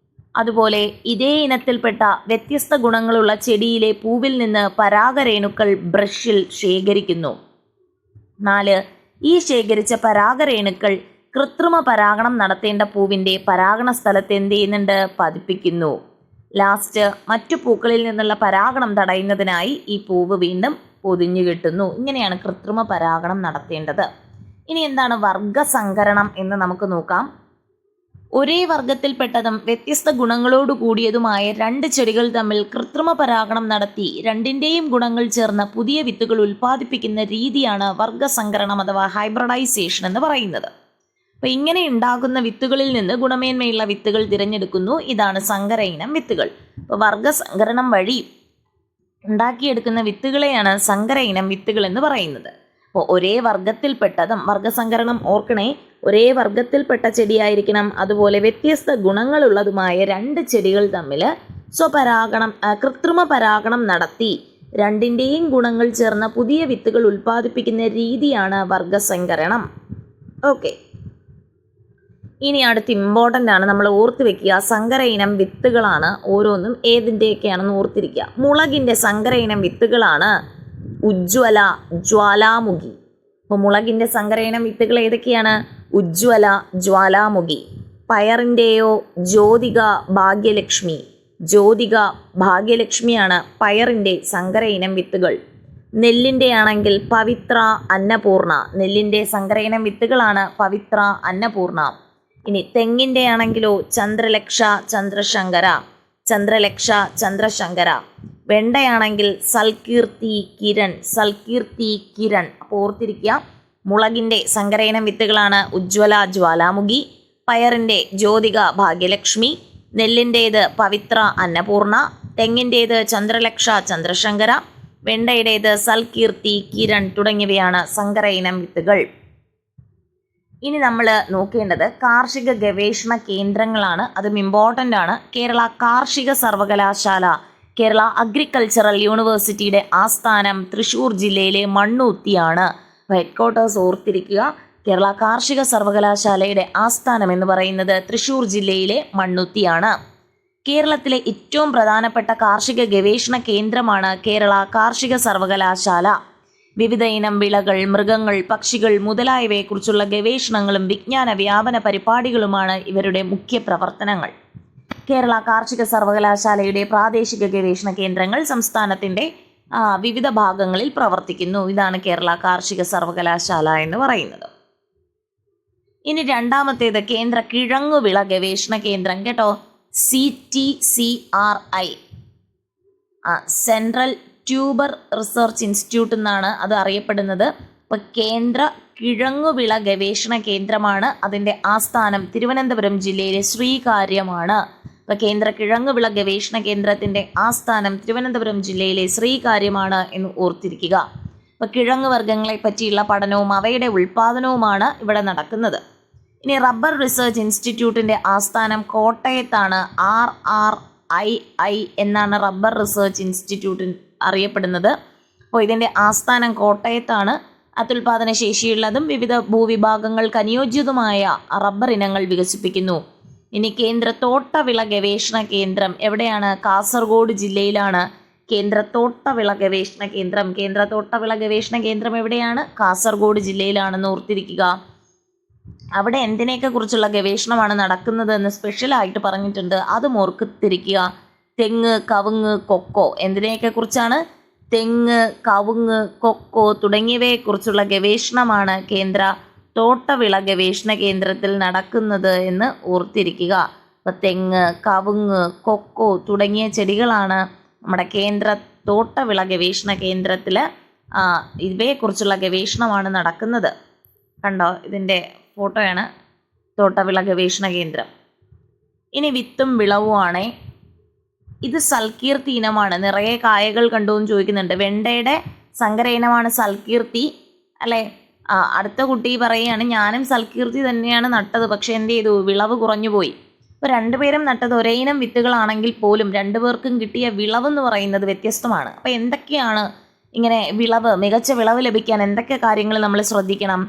അതുപോലെ ഇതേ ഇനത്തിൽപ്പെട്ട വ്യത്യസ്ത ഗുണങ്ങളുള്ള ചെടിയിലെ പൂവിൽ നിന്ന് പരാഗരേണുക്കൾ ബ്രഷിൽ ശേഖരിക്കുന്നു. 4. ഈ ശേഖരിച്ച പരാഗരേണുക്കൾ കൃത്രിമ പരാഗണം നടത്തേണ്ട പൂവിൻ്റെ പരാഗണ സ്ഥലത്ത് എന്ത് ചെയ്യുന്നുണ്ട്? പതിപ്പിക്കുന്നു. ലാസ്റ്റ്, മറ്റു പൂക്കളിൽ നിന്നുള്ള പരാഗണം തടയുന്നതിനായി ഈ പൂവ് വീണ്ടും പൊതിഞ്ഞു കെട്ടുന്നു. ഇങ്ങനെയാണ് കൃത്രിമ പരാഗണം നടത്തേണ്ടത്. ഇനി എന്താണ് വർഗസങ്കരണം എന്ന് നമുക്ക് നോക്കാം. ഒരേ വർഗത്തിൽപ്പെട്ടതും വ്യത്യസ്ത ഗുണങ്ങളോട് കൂടിയതുമായ രണ്ട് ചെടികൾ തമ്മിൽ കൃത്രിമ പരാഗണം നടത്തി രണ്ടിൻ്റെയും ഗുണങ്ങൾ ചേർന്ന പുതിയ വിത്തുകൾ ഉൽപ്പാദിപ്പിക്കുന്ന രീതിയാണ് വർഗസങ്കരണം അഥവാ ഹൈബ്രിഡൈസേഷൻ എന്ന് പറയുന്നത്. അപ്പോൾ ഇങ്ങനെ ഉണ്ടാകുന്ന വിത്തുകളിൽ നിന്ന് ഗുണമേന്മയുള്ള വിത്തുകൾ തിരഞ്ഞെടുക്കുന്നു. ഇതാണ് സങ്കര ഇനം വിത്തുകൾ. അപ്പോൾ വർഗസങ്കരണം വഴി ഉണ്ടാക്കിയെടുക്കുന്ന വിത്തുകളെയാണ് സങ്കര ഇനം വിത്തുകൾ എന്ന് പറയുന്നത്. അപ്പോൾ ഒരേ വർഗത്തിൽപ്പെട്ടതും, വർഗസങ്കരണം ഓർക്കണേ, ഒരേ വർഗത്തിൽപ്പെട്ട ചെടിയായിരിക്കണം, അതുപോലെ വ്യത്യസ്ത ഗുണങ്ങളുള്ളതുമായ രണ്ട് ചെടികൾ തമ്മിൽ കൃത്രിമ പരാഗണം നടത്തി രണ്ടിൻ്റെയും ഗുണങ്ങൾ ചേർന്ന പുതിയ വിത്തുകൾ ഉൽപ്പാദിപ്പിക്കുന്ന രീതിയാണ് വർഗസങ്കരണം. ഓക്കെ, ഇനി അടുത്ത് ഇമ്പോർട്ടൻ്റ് ആണ്, നമ്മൾ ഓർത്ത് വെക്കുക. സങ്കര ഇനം വിത്തുകളാണ് ഓരോന്നും, ഏതിൻ്റെയൊക്കെയാണെന്ന് ഓർത്തിരിക്കുക. മുളകിൻ്റെ സങ്കര ഇനം വിത്തുകളാണ് ഉജ്ജ്വല, ജ്വാലാമുഖി. അപ്പോൾ മുളകിൻ്റെ സങ്കര ഇനം വിത്തുകൾ ഏതൊക്കെയാണ്? ഉജ്ജ്വല, ജ്വാലാമുഖി. പയറിൻ്റെയോ ജ്യോതിക, ഭാഗ്യലക്ഷ്മി. ജ്യോതിക, ഭാഗ്യലക്ഷ്മിയാണ് പയറിൻ്റെ സങ്കര ഇനം വിത്തുകൾ. നെല്ലിൻ്റെ ആണെങ്കിൽ പവിത്ര, അന്നപൂർണ. നെല്ലിൻ്റെ സങ്കര ഇനം വിത്തുകളാണ് പവിത്ര, അന്നപൂർണ. ഇനി തെങ്ങിൻ്റെ ആണെങ്കിലോ ചന്ദ്രലക്ഷ, ചന്ദ്രശങ്കര. ചന്ദ്രലക്ഷ, ചന്ദ്രശങ്കര. വെണ്ടയാണെങ്കിൽ സൽകീർത്തി, കിരൺ. സൽകീർത്തി, കിരൺ. അപ്പോൾ ഓർത്തിരിക്കുക, മുളകിൻ്റെ സങ്കര ഇനം വിത്തുകളാണ് ഉജ്ജ്വല, ജ്വാലാമുഖി. പയറിൻ്റെ ജ്യോതിക, ഭാഗ്യലക്ഷ്മി. നെല്ലിൻ്റേത് പവിത്ര, അന്നപൂർണ. തെങ്ങിൻ്റേത് ചന്ദ്രലക്ഷ, ചന്ദ്രശങ്കര. വെണ്ടയുടേത് സൽകീർത്തി, കിരൺ തുടങ്ങിയവയാണ് സങ്കര ഇനം വിത്തുകൾ. ഇനി നമ്മൾ നോക്കേണ്ടത് കാർഷിക ഗവേഷണ കേന്ദ്രങ്ങളാണ്. അതും ഇമ്പോർട്ടൻ്റ് ആണ്. കേരള കാർഷിക സർവകലാശാല, കേരള അഗ്രികൾച്ചറൽ യൂണിവേഴ്സിറ്റിയുടെ ആസ്ഥാനം തൃശ്ശൂർ ജില്ലയിലെ മണ്ണുത്തിയാണ്. ഹെഡ്ക്വാർട്ടേഴ്സ് ഓർത്തിരിക്കുക. കേരള കാർഷിക സർവകലാശാലയുടെ ആസ്ഥാനം എന്ന് പറയുന്നത് തൃശ്ശൂർ ജില്ലയിലെ മണ്ണുത്തിയാണ്. കേരളത്തിലെ ഏറ്റവും പ്രധാനപ്പെട്ട കാർഷിക ഗവേഷണ കേന്ദ്രമാണ് കേരള കാർഷിക സർവകലാശാല. വിവിധ ഇനം വിളകൾ, മൃഗങ്ങൾ, പക്ഷികൾ മുതലായവയെക്കുറിച്ചുള്ള ഗവേഷണങ്ങളും വിജ്ഞാന വ്യാപന പരിപാടികളുമാണ് ഇവരുടെ മുഖ്യ പ്രവർത്തനങ്ങൾ. കേരള കാർഷിക സർവകലാശാലയുടെ പ്രാദേശിക ഗവേഷണ കേന്ദ്രങ്ങൾ സംസ്ഥാനത്തിൻ്റെ വിവിധ ഭാഗങ്ങളിൽ പ്രവർത്തിക്കുന്നു. ഇതാണ് കേരള കാർഷിക സർവകലാശാല എന്ന് പറയുന്നത്. ഇനി രണ്ടാമത്തേത് കേന്ദ്ര കിഴങ്ങുവിള ഗവേഷണ കേന്ദ്രം കേട്ടോ, CTCRI, central tuber research institute എന്നാണ് അത് അറിയപ്പെടുന്നത്. അപ്പോൾ കേന്ദ്ര കിഴങ്ങുവിള ഗവേഷണ കേന്ദ്രമാണ്. അതിൻ്റെ ആസ്ഥാനം തിരുവനന്തപുരം ജില്ലയിലെ ശ്രീകാര്യമാണ്. അപ്പോൾ കേന്ദ്ര കിഴങ്ങുവിള ഗവേഷണ കേന്ദ്രത്തിൻ്റെ ആസ്ഥാനം തിരുവനന്തപുരം ജില്ലയിലെ ശ്രീകാര്യമാണ് എന്ന് ഓർത്തിരിക്കുക. അപ്പോൾ കിഴങ്ങ് വർഗ്ഗങ്ങളെ പറ്റിയുള്ള പഠനവും അവയുടെ ഉൽപ്പാദനവുമാണ് ഇവിടെ നടക്കുന്നത്. ഇനി റബ്ബർ റിസർച്ച് ഇൻസ്റ്റിറ്റ്യൂട്ടിൻ്റെ ആസ്ഥാനം കോട്ടയത്താണ്. RRII എന്നാണ് റബ്ബർ റിസർച്ച് ഇൻസ്റ്റിറ്റ്യൂട്ട് അറിയപ്പെടുന്നത്. അപ്പോൾ ഇതിൻ്റെ ആസ്ഥാനം കോട്ടയത്താണ്. അത്യുൽപാദന ശേഷിയുള്ളതും വിവിധ ഭൂവിഭാഗങ്ങൾക്ക് അനുയോജ്യതുമായ റബ്ബർ ഇനങ്ങൾ വികസിപ്പിക്കുന്നു. ഇനി കേന്ദ്ര തോട്ടവിള ഗവേഷണ കേന്ദ്രം എവിടെയാണ്? കാസർഗോഡ് ജില്ലയിലാണ് കേന്ദ്ര തോട്ടവിള ഗവേഷണ കേന്ദ്രം. കേന്ദ്ര തോട്ടവിള ഗവേഷണ കേന്ദ്രം എവിടെയാണ്? കാസർഗോഡ് ജില്ലയിലാണെന്ന് ഓർത്തിരിക്കുക. അവിടെ എന്തിനെയൊക്കെ കുറിച്ചുള്ള ഗവേഷണമാണ് നടക്കുന്നത് എന്ന് സ്പെഷ്യലായിട്ട് പറഞ്ഞിട്ടുണ്ട്, അതും ഓർത്തിരിക്കുക. തെങ്ങ്, കവുങ്ങ്, കൊക്കോ, എന്തിനെയൊക്കെ കുറിച്ചാണ്? തെങ്ങ്, കവുങ്ങ്, കൊക്കോ തുടങ്ങിയവയെക്കുറിച്ചുള്ള ഗവേഷണമാണ് കേന്ദ്ര തോട്ടവിള ഗവേഷണ കേന്ദ്രത്തിൽ നടക്കുന്നത് എന്ന് ഓർത്തിരിക്കുക. അപ്പോൾ തെങ്ങ്, കവുങ്ങ്, കൊക്കോ തുടങ്ങിയ ചെടികളാണ് നമ്മുടെ കേന്ദ്ര തോട്ടവിള ഗവേഷണ കേന്ദ്രത്തിൽ ഇവയെക്കുറിച്ചുള്ള ഗവേഷണമാണ് നടക്കുന്നത്. കണ്ടോ, ഇതിൻ്റെ ഫോട്ടോയാണ് തോട്ടവിള ഗവേഷണ കേന്ദ്രം. ഇനി വിത്തും വിളവുമാണ്. ഇത് സൽകീർത്തി ഇനമാണ്. നിറയെ കായകൾ കണ്ടു എന്ന് ചോദിക്കുന്നുണ്ട്. വെണ്ടയുടെ സങ്കര ഇനമാണ് സൽകീർത്തി അല്ലേ? അടുത്ത കുട്ടി പറയുകയാണ് ഞാനും സൽകീർത്തി തന്നെയാണ് നട്ടത്, പക്ഷെ എന്ത് ചെയ്തു, വിളവ് കുറഞ്ഞു പോയി. ഇപ്പോൾ രണ്ടുപേരും നട്ടത് ഒരേ ഇനം വിത്തുകളാണെങ്കിൽ പോലും രണ്ടുപേർക്കും കിട്ടിയ വിളവെന്ന് പറയുന്നത് വ്യത്യസ്തമാണ്. അപ്പോൾ എന്തൊക്കെയാണ് ഇങ്ങനെ മികച്ച വിളവ് ലഭിക്കാൻ എന്തൊക്കെ കാര്യങ്ങൾ നമ്മൾ ശ്രദ്ധിക്കണം?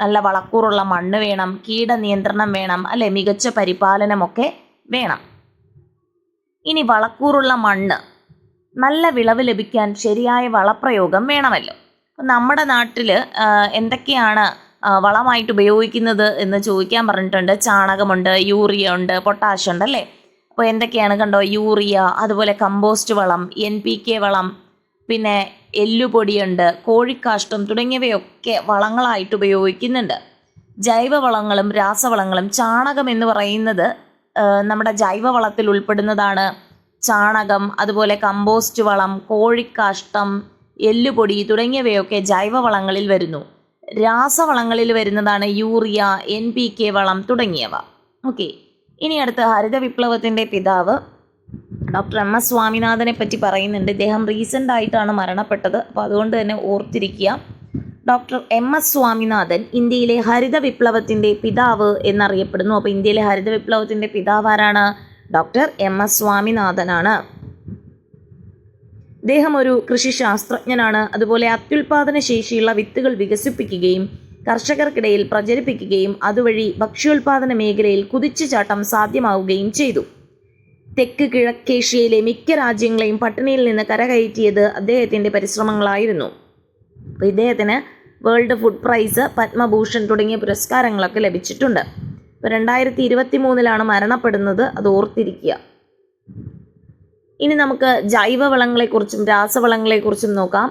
നല്ല വളക്കൂറുള്ള മണ്ണ് വേണം, കീടനിയന്ത്രണം വേണം അല്ലേ, മികച്ച പരിപാലനമൊക്കെ വേണം. ഇനി വളക്കൂറുള്ള മണ്ണ്, നല്ല വിളവ് ലഭിക്കാൻ ശരിയായ വളപ്രയോഗം വേണമല്ലോ. നമ്മുടെ നാട്ടിൽ എന്തൊക്കെയാണ് വളമായിട്ട് ഉപയോഗിക്കുന്നത് എന്ന് ചോദിക്കാൻ പറഞ്ഞിട്ടുണ്ട്. ചാണകമുണ്ട്, യൂറിയ ഉണ്ട്, പൊട്ടാഷ് ഉണ്ട് അല്ലേ? അപ്പോൾ എന്തൊക്കെയാണ് കണ്ടോ, യൂറിയ, അതുപോലെ കമ്പോസ്റ്റ് വളം, NPK വളം, പിന്നെ എല്ലുപൊടിയുണ്ട്, കോഴിക്കാഷ്ടം തുടങ്ങിയവയൊക്കെ വളങ്ങളായിട്ട് ഉപയോഗിക്കുന്നുണ്ട്. ജൈവവളങ്ങളും രാസവളങ്ങളും. ചാണകം എന്ന് പറയുന്നത് നമ്മുടെ ജൈവവളത്തിൽ ഉൾപ്പെടുന്നതാണ്. ചാണകം, അതുപോലെ കമ്പോസ്റ്റ് വളം, കോഴിക്കാഷ്ടം, എല്ലുപൊടി തുടങ്ങിയവയൊക്കെ ജൈവവളങ്ങളിൽ വരുന്നു. രാസവളങ്ങളിൽ വരുന്നതാണ് യൂറിയ, NPK വളം തുടങ്ങിയവ. ഓക്കെ, ഇനി അടുത്ത ഹരിത വിപ്ലവത്തിൻ്റെ പിതാവ് ഡോക്ടർ MS സ്വാമിനാഥനെ പറ്റി പറയുന്നുണ്ട്. ഇദ്ദേഹം റീസെൻ്റ് ആയിട്ടാണ് മരണപ്പെട്ടത്, അപ്പോൾ അതുകൊണ്ട് തന്നെ ഓർത്തിരിക്കുക. ഡോക്ടർ MS സ്വാമിനാഥൻ ഇന്ത്യയിലെ ഹരിത വിപ്ലവത്തിൻ്റെ പിതാവ് എന്നറിയപ്പെടുന്നു. അപ്പോൾ ഇന്ത്യയിലെ ഹരിത വിപ്ലവത്തിൻ്റെ പിതാവ് ആരാണ്? Doctor MS സ്വാമിനാഥനാണ്. ഇദ്ദേഹം ഒരു കൃഷിശാസ്ത്രജ്ഞനാണ്. അതുപോലെ അത്യുൽപാദന ശേഷിയുള്ള വിത്തുകൾ വികസിപ്പിക്കുകയും കർഷകർക്കിടയിൽ പ്രചരിപ്പിക്കുകയും അതുവഴി ഭക്ഷ്യോൽപാദന മേഖലയിൽ കുതിച്ചുചാട്ടം സാധ്യമാവുകയും ചെയ്തു. തെക്ക് കിഴക്കേഷ്യയിലെ മിക്ക രാജ്യങ്ങളെയും പട്ടിണിയിൽ നിന്ന് കരകയറ്റിയത് അദ്ദേഹത്തിൻ്റെ പരിശ്രമങ്ങളായിരുന്നു. അപ്പോൾ ഇദ്ദേഹത്തിന് വേൾഡ് ഫുഡ് പ്രൈസ്, പത്മഭൂഷൺ തുടങ്ങിയ പുരസ്കാരങ്ങളൊക്കെ ലഭിച്ചിട്ടുണ്ട്. ഇപ്പോൾ 2023 മരണപ്പെടുന്നത്, അത് ഓർത്തിരിക്കുക. ഇനി നമുക്ക് ജൈവവളങ്ങളെക്കുറിച്ചും രാസവളങ്ങളെക്കുറിച്ചും നോക്കാം.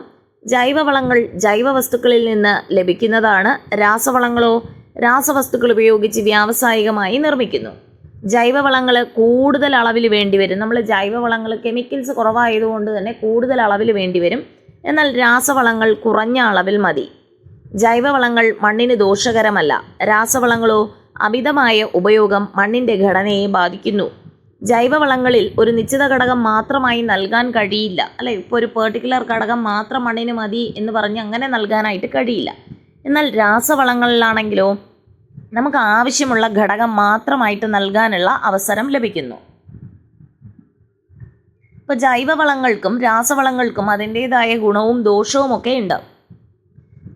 ജൈവവളങ്ങൾ ജൈവവസ്തുക്കളിൽ നിന്ന് ലഭിക്കുന്നതാണ്. രാസവളങ്ങളോ രാസവസ്തുക്കൾ ഉപയോഗിച്ച് വ്യാവസായികമായി നിർമ്മിക്കുന്നു. ജൈവവളങ്ങൾ കൂടുതൽ അളവിൽ വേണ്ടിവരും. നമ്മൾ ജൈവവളങ്ങൾ കെമിക്കൽസ് കുറവായതുകൊണ്ട് തന്നെ കൂടുതൽ അളവിൽ വേണ്ടിവരും. എന്നാൽ രാസവളങ്ങൾ കുറഞ്ഞ അളവിൽ മതി. ജൈവവളങ്ങൾ മണ്ണിന് ദോഷകരമല്ല. രാസവളങ്ങളോ അമിതമായ ഉപയോഗം മണ്ണിൻ്റെ ഘടനയെ ബാധിക്കുന്നു. ജൈവവളങ്ങളിൽ ഒരു നിശ്ചിത ഘടകം മാത്രമായി നൽകാൻ കഴിയില്ല, അല്ലെ? ഇപ്പോൾ ഒരു പെർട്ടിക്കുലർ ഘടകം മാത്രം മണ്ണിന് മതി എന്ന് പറഞ്ഞ് അങ്ങനെ നൽകാനായിട്ട് കഴിയില്ല. എന്നാൽ രാസവളങ്ങളിലാണെങ്കിലോ നമുക്ക് ആവശ്യമുള്ള ഘടകം മാത്രമായിട്ട് നൽകാനുള്ള അവസരം ലഭിക്കുന്നു. ഇപ്പോൾ ജൈവവളങ്ങൾക്കും രാസവളങ്ങൾക്കും അതിൻ്റേതായ ഗുണവും ദോഷവും ഒക്കെ ഉണ്ട്.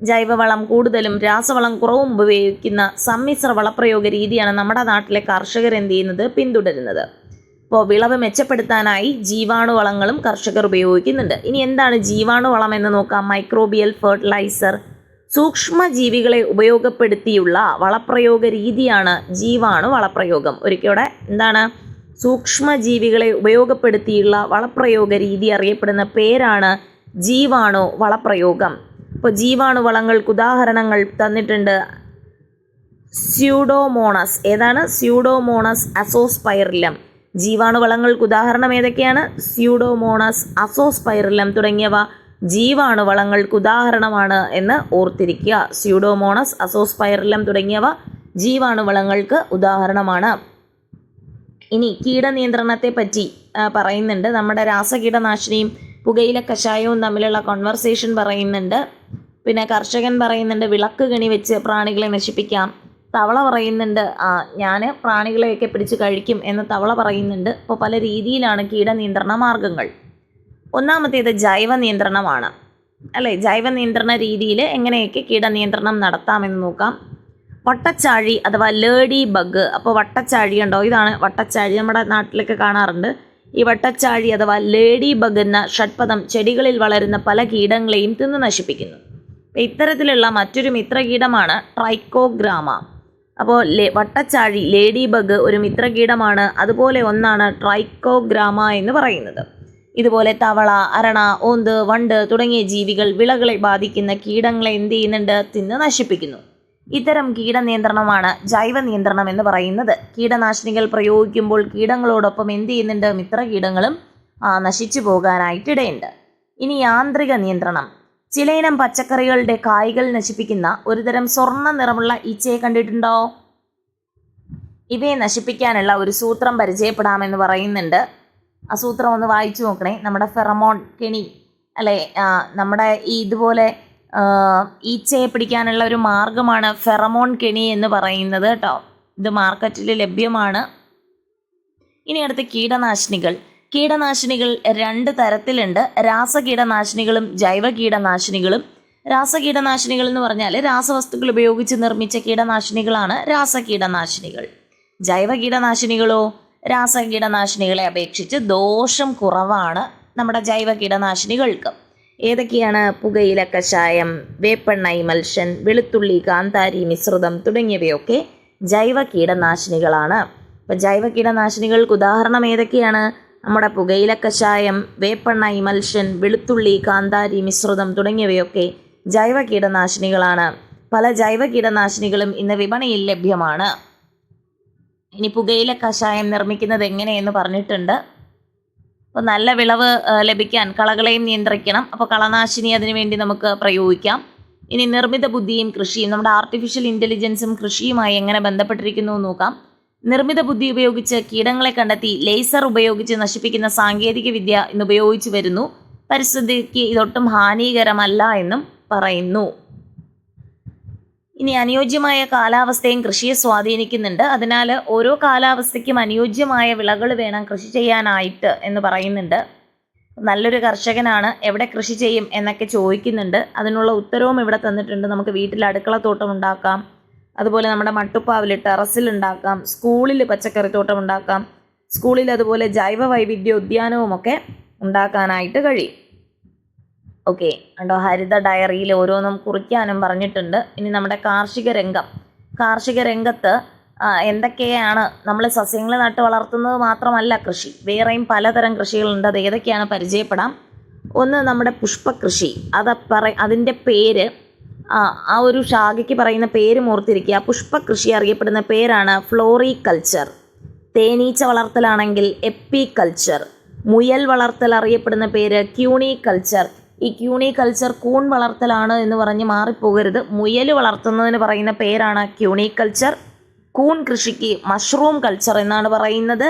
ജൈവവളം കൂടുതലും രാസവളം കുറവും ഉപയോഗിക്കുന്ന സമ്മിശ്ര വളപ്രയോഗ രീതിയാണ് നമ്മുടെ നാട്ടിലെ കർഷകർ എന്ത് ചെയ്യുന്നത്, പിന്തുടരുന്നത്. ഇപ്പോൾ വിളവ് മെച്ചപ്പെടുത്താനായി ജീവാണുവളങ്ങളും കർഷകർ ഉപയോഗിക്കുന്നുണ്ട്. ഇനി എന്താണ് ജീവാണുവളം എന്ന് നോക്കാം. മൈക്രോബിയൽ ഫെർട്ടിലൈസർ, സൂക്ഷ്മജീവികളെ ഉപയോഗപ്പെടുത്തിയുള്ള വളപ്രയോഗ രീതിയാണ് ജീവാണു വളപ്രയോഗം. ഒരിക്കലും എന്താണ് സൂക്ഷ്മജീവികളെ ഉപയോഗപ്പെടുത്തിയുള്ള വളപ്രയോഗ രീതി അറിയപ്പെടുന്ന പേരാണ് ജീവാണു വളപ്രയോഗം. ഇപ്പോൾ ജീവാണു വളങ്ങൾക്ക് ഉദാഹരണങ്ങൾ തന്നിട്ടുണ്ട്. സ്യൂഡോമോണസ്, ഏതാണ്? Pseudomonas Azospirillum. ജീവാണുവളങ്ങൾക്ക് ഉദാഹരണം ഏതൊക്കെയാണ്? സ്യൂഡോമോണസ്, അസോസ്പൈറിലം തുടങ്ങിയവ ജീവാണുവളങ്ങൾക്ക് ഉദാഹരണമാണ് എന്ന് ഓർത്തിരിക്കുക. സ്യൂഡോമോണസ്, അസോസ്പൈറിലം തുടങ്ങിയവ ജീവാണുവളങ്ങൾക്ക് ഉദാഹരണമാണ്. ഇനി കീടനിയന്ത്രണത്തെ പറ്റി പറയുന്നുണ്ട്. നമ്മുടെ രാസകീടനാശിനിയും പുകയില കഷായവും തമ്മിലുള്ള കോൺവെർസേഷൻ പറയുന്നുണ്ട്. പിന്നെ കർഷകൻ പറയുന്നുണ്ട് വിളക്ക് കെണി വെച്ച് പ്രാണികളെ നശിപ്പിക്കാം. തവള പറയുന്നുണ്ട് ഞാൻ പ്രാണികളെയൊക്കെ പിടിച്ച് കഴിക്കും എന്ന് തവള പറയുന്നുണ്ട്. അപ്പോൾ പല രീതിയിലാണ് കീടനിയന്ത്രണ മാർഗങ്ങൾ. ഒന്നാമത്തേത് ജൈവ നിയന്ത്രണമാണ്, അല്ലേ? ജൈവ നിയന്ത്രണ രീതിയിൽ എങ്ങനെയൊക്കെ കീടനിയന്ത്രണം നടത്താമെന്ന് നോക്കാം. വട്ടച്ചാഴി അഥവാ ലേഡി ബഗ്. അപ്പോൾ വട്ടച്ചാഴി ഉണ്ടോ? ഇതാണ് വട്ടച്ചാഴി, നമ്മുടെ നാട്ടിലൊക്കെ കാണാറുണ്ട്. ഈ വട്ടച്ചാഴി അഥവാ ലേഡി ബഗ് എന്ന ഷഡ്പദം ചെടികളിൽ വളരുന്ന പല കീടങ്ങളെയും തിന്നു നശിപ്പിക്കുന്നു. ഇത്തരത്തിലുള്ള മറ്റൊരു മിത്രകീടമാണ് ട്രൈക്കോഗ്രാമ. അപ്പോൾ വട്ടച്ചാഴി, ലേഡി ബഗ് ഒരു മിത്രകീടമാണ്. അതുപോലെ ഒന്നാണ് ട്രൈക്കോഗ്രാമ എന്ന് പറയുന്നത്. ഇതുപോലെ തവള, അരണ, ഓന്ത്, വണ്ട് തുടങ്ങിയ ജീവികൾ വിളകളെ ബാധിക്കുന്ന കീടങ്ങളെ എന്ത് ചെയ്യുന്നുണ്ട്? തിന്ന് നശിപ്പിക്കുന്നു. ഇത്തരം കീടനിയന്ത്രണമാണ് ജൈവ നിയന്ത്രണം എന്ന് പറയുന്നത്. കീടനാശിനികൾ പ്രയോഗിക്കുമ്പോൾ കീടങ്ങളോടൊപ്പം എന്ത് ചെയ്യുന്നുണ്ട്? മിത്രകീടങ്ങളും നശിച്ചു പോകാനായിട്ടിടയുണ്ട്. ഇനി യാന്ത്രിക നിയന്ത്രണം. ചിലയിനം പച്ചക്കറികളുടെ കായ്കൾ നശിപ്പിക്കുന്ന ഒരുതരം സ്വർണ്ണ നിറമുള്ള ഈച്ചയെ കണ്ടിട്ടുണ്ടോ? ഇവയെ നശിപ്പിക്കാനുള്ള ഒരു സൂത്രം പരിചയപ്പെടാമെന്ന് പറയുന്നുണ്ട്. ആ സൂത്രം ഒന്ന് വായിച്ചു നോക്കണേ. നമ്മുടെ ഫെറമോൺ കെണി, അല്ലേ? നമ്മുടെ ഈ ഇതുപോലെ ഈച്ചയെ പിടിക്കാനുള്ള ഒരു മാർഗമാണ് ഫെറമോൺ കെണി എന്ന് പറയുന്നത് കേട്ടോ. ഇത് മാർക്കറ്റിൽ ലഭ്യമാണ്. ഇനി അടുത്ത കീടനാശിനികൾ. കീടനാശിനികൾ 2 തരത്തിലുണ്ട്. രാസകീടനാശിനികളും ജൈവ കീടനാശിനികളും. രാസകീടനാശിനികൾ എന്ന് പറഞ്ഞാൽ രാസവസ്തുക്കൾ ഉപയോഗിച്ച് നിർമ്മിച്ച കീടനാശിനികളാണ് രാസകീടനാശിനികൾ. ജൈവ കീടനാശിനികളോ രാസകീടനാശിനികളെ അപേക്ഷിച്ച് ദോഷം കുറവാണ് നമ്മുടെ ജൈവ കീടനാശിനികൾക്ക്. ഏതൊക്കെയാണ്? പുകയില കഷായം, വേപ്പെണ്ണ ഇമൽഷൻ, വെളുത്തുള്ളി കാന്താരി മിശ്രിതം തുടങ്ങിയവയൊക്കെ ജൈവ കീടനാശിനികളാണ്. അപ്പോൾ ജൈവ കീടനാശിനികൾക്ക് ഉദാഹരണം ഏതൊക്കെയാണ്? നമ്മുടെ പുകയില കഷായം, വേപ്പെണ്ണ ഇമൽഷൻ, വെളുത്തുള്ളി, കാന്താരി മിശ്രിതം തുടങ്ങിയവയൊക്കെ ജൈവ കീടനാശിനികളാണ്. പല ജൈവ കീടനാശിനികളും ഇന്ന് വിപണിയിൽ ലഭ്യമാണ്. ഇനി പുകയില കഷായം നിർമ്മിക്കുന്നത് എങ്ങനെയെന്ന് പറഞ്ഞിട്ടുണ്ട്. അപ്പോൾ നല്ല വിളവ് ലഭിക്കാൻ കളകളെയും നിയന്ത്രിക്കണം. അപ്പോൾ കളനാശിനി അതിനുവേണ്ടി നമുക്ക് പ്രയോഗിക്കാം. ഇനി നിർമ്മിത ബുദ്ധിയും കൃഷിയും, നമ്മുടെ ആർട്ടിഫിഷ്യൽ ഇൻ്റലിജൻസും കൃഷിയുമായി എങ്ങനെ ബന്ധപ്പെട്ടിരിക്കുന്നു എന്ന് നോക്കാം. നിർമ്മിത ബുദ്ധി ഉപയോഗിച്ച് കീടങ്ങളെ കണ്ടെത്തി ലേസർ ഉപയോഗിച്ച് നശിപ്പിക്കുന്ന സാങ്കേതിക വിദ്യ ഇന്ന് ഉപയോഗിച്ചു വരുന്നു. പരിസ്ഥിതിക്ക് ഇതൊട്ടും ഹാനികരമല്ല എന്നും പറയുന്നു. ഇനി അനുയോജ്യമായ കാലാവസ്ഥയും കൃഷിയെ സ്വാധീനിക്കുന്നുണ്ട്. അതിനാൽ ഓരോ കാലാവസ്ഥയ്ക്കും അനുയോജ്യമായ വിളകൾ വേണം കൃഷി ചെയ്യാനായിട്ട് എന്ന് പറയുന്നുണ്ട്. നല്ലൊരു കർഷകനാണ്, എവിടെ കൃഷി ചെയ്യും എന്നൊക്കെ ചോദിക്കുന്നുണ്ട്. അതിനുള്ള ഉത്തരവും ഇവിടെ തന്നിട്ടുണ്ട്. നമുക്ക് വീട്ടിൽ അടുക്കളത്തോട്ടം ഉണ്ടാക്കാം, അതുപോലെ നമ്മുടെ മട്ടുപ്പാവിൽ ടെറസിൽ ഉണ്ടാക്കാം, സ്കൂളിൽ പച്ചക്കറിത്തോട്ടം ഉണ്ടാക്കാം, സ്കൂളിൽ അതുപോലെ ജൈവ വൈവിധ്യ ഉദ്യാനവുമൊക്കെ ഉണ്ടാക്കാനായിട്ട് കഴിയും. ഓക്കെ, കണ്ടോ, ഹരിത ഡയറിയിൽ ഓരോന്നും കുറിക്കാനും പറഞ്ഞിട്ടുണ്ട്. ഇനി നമ്മുടെ കാർഷിക രംഗത്ത് എന്തൊക്കെയാണ്, നമ്മൾ സസ്യങ്ങൾ നട്ട് വളർത്തുന്നത് മാത്രമല്ല കൃഷി, വേറെയും പലതരം കൃഷികളുണ്ട്. അത് ഏതൊക്കെയാണ് പരിചയപ്പെടാം. ഒന്ന് നമ്മുടെ പുഷ്പകൃഷി. അതിൻ്റെ പേര്, ആ ഒരു ശാഖയ്ക്ക് പറയുന്ന പേര് ഓർത്തിരിക്കുക. പുഷ്പകൃഷി അറിയപ്പെടുന്ന പേരാണ് ഫ്ലോറികൾച്ചർ. തേനീച്ച വളർത്തലാണെങ്കിൽ എപ്പികൾച്ചർ. മുയൽ വളർത്തൽ അറിയപ്പെടുന്ന പേര് ക്യൂണികൾച്ചർ. ഈ ക്യൂണികൾച്ചർ കൂൺ വളർത്തലാണ് എന്ന് പറഞ്ഞ് മാറിപ്പോകരുത്. മുയൽ വളർത്തുന്നതിന് പറയുന്ന പേരാണ് ക്യൂണികൾച്ചർ. കൂൺ കൃഷിക്ക് മഷ്റൂം കൾച്ചർ എന്നാണ് പറയുന്നത്.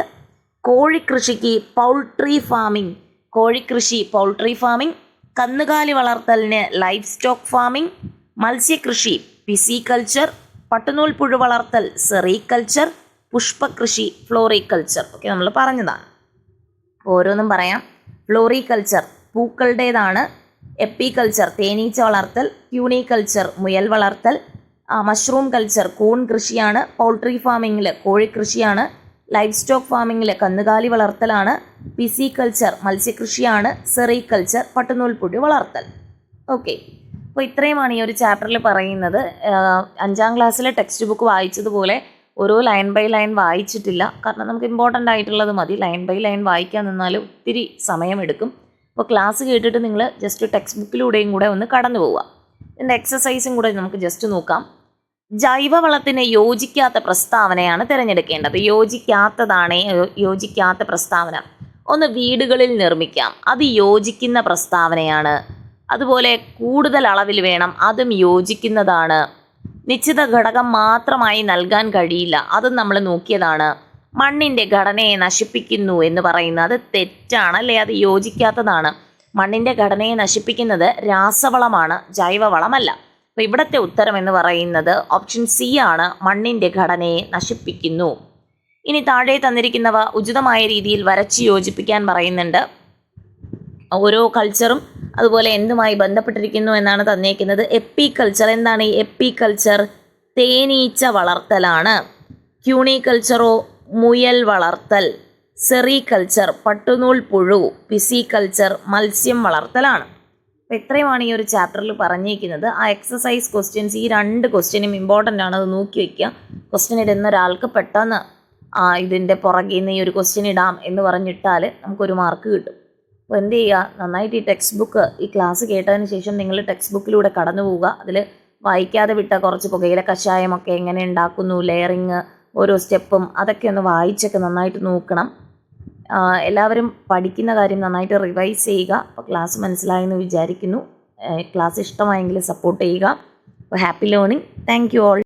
കോഴിക്കൃഷിക്ക് പൗൾട്രി ഫാമിംഗ്. കന്നുകാലി വളർത്തലിന് ലൈഫ് സ്റ്റോക്ക് ഫാമിംഗ്. മത്സ്യകൃഷി പിസികൾച്ചർ. പട്ടുനൂൽ പുഴു വളർത്തൽ സെറികൾച്ചർ. പുഷ്പകൃഷി ഫ്ലോറികൾച്ചർ. ഓക്കെ, നമ്മൾ പറഞ്ഞതാണ്. ഓരോന്നും പറയാം. ഫ്ലോറികൾച്ചർ പൂക്കളുടേതാണ്. എപ്പികൾച്ചർ തേനീച്ച വളർത്തൽ. ക്യൂണികൾച്ചർ മുയൽ വളർത്തൽ. മഷ്റൂം കൾച്ചർ കൂൺ കൃഷിയാണ്. പൗൾട്രി ഫാമിങ്ങിൽ കോഴിക്കൃഷിയാണ്. ലൈഫ് സ്റ്റോക്ക് ഫാമിങ്ങിൽ കന്നുകാലി വളർത്തലാണ്. പിസികൾച്ചർ മത്സ്യകൃഷിയാണ്. സെറികൾച്ചർ പട്ടുനൂൽ പുഴു വളർത്തൽ. ഓക്കെ, അപ്പോൾ ഇത്രയുമാണ് ഈ ഒരു ചാപ്റ്ററിൽ പറയുന്നത്. 5ാം ക്ലാസ്സിലെ ടെക്സ്റ്റ് ബുക്ക് വായിച്ചതുപോലെ ഓരോ ലൈൻ ബൈ ലൈൻ വായിച്ചിട്ടില്ല. കാരണം നമുക്ക് ഇമ്പോർട്ടൻ്റ് ആയിട്ടുള്ളത് മതി. ലൈൻ ബൈ ലൈൻ വായിക്കാൻ നിന്നാൽ ഒത്തിരി സമയമെടുക്കും. അപ്പോൾ ക്ലാസ് കേട്ടിട്ട് നിങ്ങൾ ജസ്റ്റ് ടെക്സ്റ്റ് ബുക്കിലൂടെയും കൂടെ ഒന്ന് കടന്നു പോവുക. ഇതിൻ്റെ എക്സസൈസും കൂടെ നമുക്ക് ജസ്റ്റ് നോക്കാം. ജൈവവളത്തിന് യോജിക്കാത്ത പ്രസ്താവനയാണ് തിരഞ്ഞെടുക്കേണ്ടത്. യോജിക്കാത്ത പ്രസ്താവന. ഒന്ന്, വീടുകളിൽ നിർമ്മിക്കാം, അത് യോജിക്കുന്ന പ്രസ്താവനയാണ്. അതുപോലെ കൂടുതൽ അളവിൽ വേണം, അതും യോജിക്കുന്നതാണ്. നിശ്ചിത ഘടകം മാത്രമായി നൽകാൻ കഴിയില്ല, അതും നമ്മൾ നോക്കിയതാണ്. മണ്ണിൻ്റെ ഘടനയെ നശിപ്പിക്കുന്നു എന്ന് പറയുന്നത് തെറ്റാണ്, അല്ലേ? അത് യോജിക്കാത്തതാണ്. മണ്ണിൻ്റെ ഘടനയെ നശിപ്പിക്കുന്നത് രാസവളമാണ്, ജൈവവളമല്ല. അപ്പോൾ ഇവിടുത്തെ ഉത്തരം എന്ന് പറയുന്നത് ഓപ്ഷൻ സി ആണ്, മണ്ണിൻ്റെ ഘടനയെ നശിപ്പിക്കുന്നു. ഇനി താഴെ തന്നിരിക്കുന്നവ ഉചിതമായ രീതിയിൽ വരച്ച് യോജിപ്പിക്കാൻ പറയുന്നുണ്ട്. ഓരോ കൾച്ചറും അതുപോലെ എന്തുമായി ബന്ധപ്പെട്ടിരിക്കുന്നു എന്നാണ് തന്നേക്കുന്നത്. എപ്പികൾച്ചർ എന്താണ്? ഈ എപ്പികൾച്ചർ തേനീച്ച വളർത്തലാണ്. ക്യൂണികൾച്ചറോ മുയൽ വളർത്തൽ. സെറികൾച്ചർ പട്ടുനൂൽ പുഴു. പിസികൾച്ചർ മത്സ്യം വളർത്തലാണ്. അപ്പോൾ ഇത്രയുമാണ് ഈ ഒരു ചാപ്റ്ററിൽ പറഞ്ഞിരിക്കുന്നത്. ആ എക്സസൈസ് ക്വസ്റ്റ്യൻസ്, ഈ 2 ക്വസ്റ്റ്യനും ഇമ്പോർട്ടൻ്റ് ആണ്, അത് നോക്കി വയ്ക്കുക. ക്വസ്റ്റ്യൻ ഇടുന്ന ഒരാൾക്ക് പെട്ടെന്ന് ഇതിൻ്റെ പുറകിൽ നിന്ന് ഈ ഒരു ക്വസ്റ്റ്യൻ ഇടാം എന്ന് പറഞ്ഞിട്ടാൽ നമുക്കൊരു മാർക്ക് കിട്ടും. അപ്പോൾ എന്ത് ചെയ്യുക, നന്നായിട്ട് ഈ ടെക്സ്റ്റ് ബുക്ക്, ഈ ക്ലാസ് കേട്ടതിന് ശേഷം നിങ്ങൾ ടെക്സ്റ്റ് ബുക്കിലൂടെ കടന്നു പോവുക. അതിൽ വായിക്കാതെ വിട്ട കുറച്ച് പുകയില കഷായമൊക്കെ എങ്ങനെ ഉണ്ടാക്കുന്നു, ലെയറിങ്, ഓരോ സ്റ്റെപ്പും, അതൊക്കെ ഒന്ന് വായിച്ചൊക്കെ നന്നായിട്ട് നോക്കണം. എല്ലാവരും പഠിക്കുന്ന കാര്യം നന്നായിട്ട് റിവൈസ് ചെയ്യുക. അപ്പോൾ ക്ലാസ് മനസ്സിലായെന്ന് വിചാരിക്കുന്നു. ക്ലാസ് ഇഷ്ടമായെങ്കിൽ സപ്പോർട്ട് ചെയ്യുക. അപ്പോൾ happy learning. Thank you all.